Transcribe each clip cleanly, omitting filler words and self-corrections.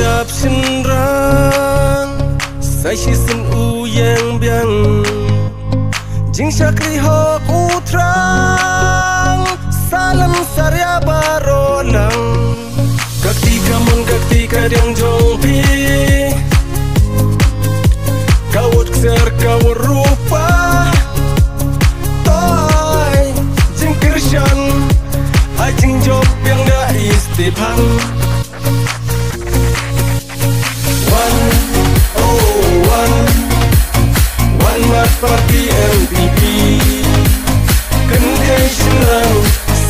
đạp xin rang say chi xin u yang biang jing sakri ho ku trang salam sarya barolang gakti kamun gakti kadang jong pi kawut ksar kawut rupa toy jing kirshan ai jing job yang da istipan Parti MPP Conditional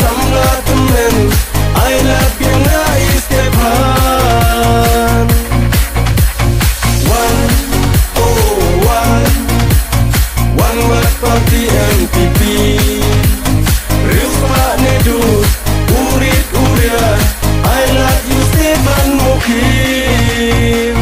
Samla temen I love you na istepan 101 One Mat Parti MPP Rilfa Nedu Urit Uria I love you Stefan Mukim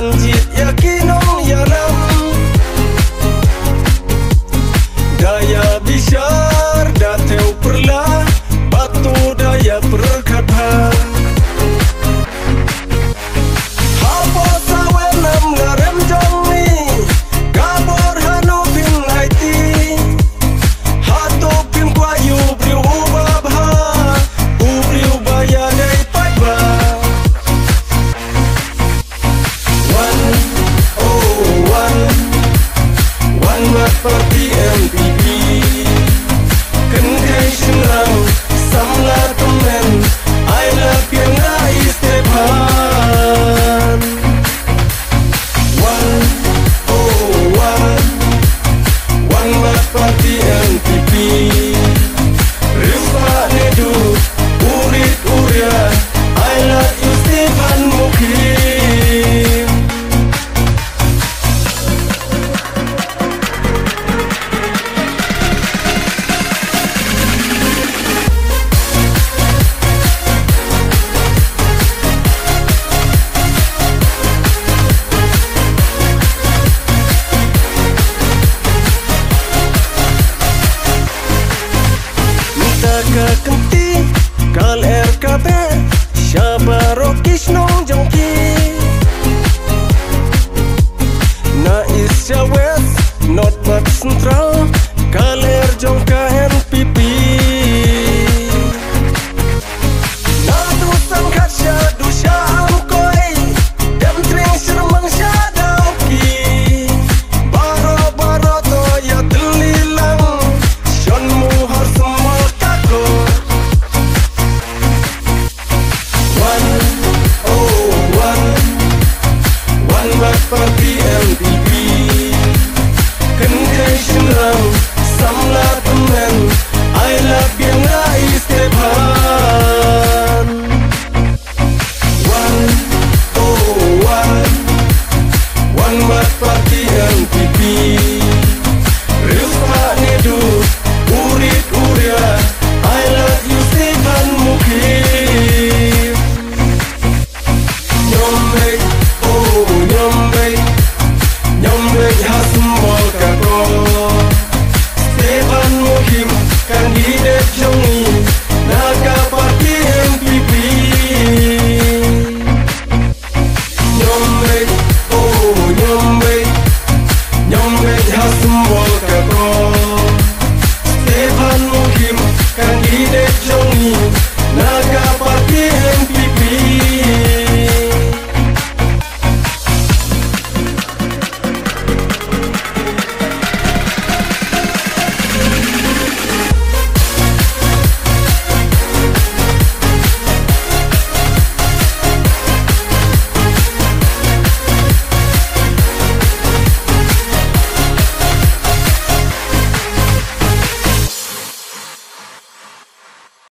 banjir yakinong yaram daya bishar dateu perla batu daya perkatha hapo sawenam ngarem jongi gabor hanu pin haiti hato pin kwayu briu babha ubriu baya dai paiba Parti MPP Conditional Samla temen I love you na istepan 101 One Mat Parti MPP Rilfa Nedu Urit Uria I love you Stefan Mukim Kenti kal RKP Syabaro Kishnong Jongki Na Isya West Not Mat Central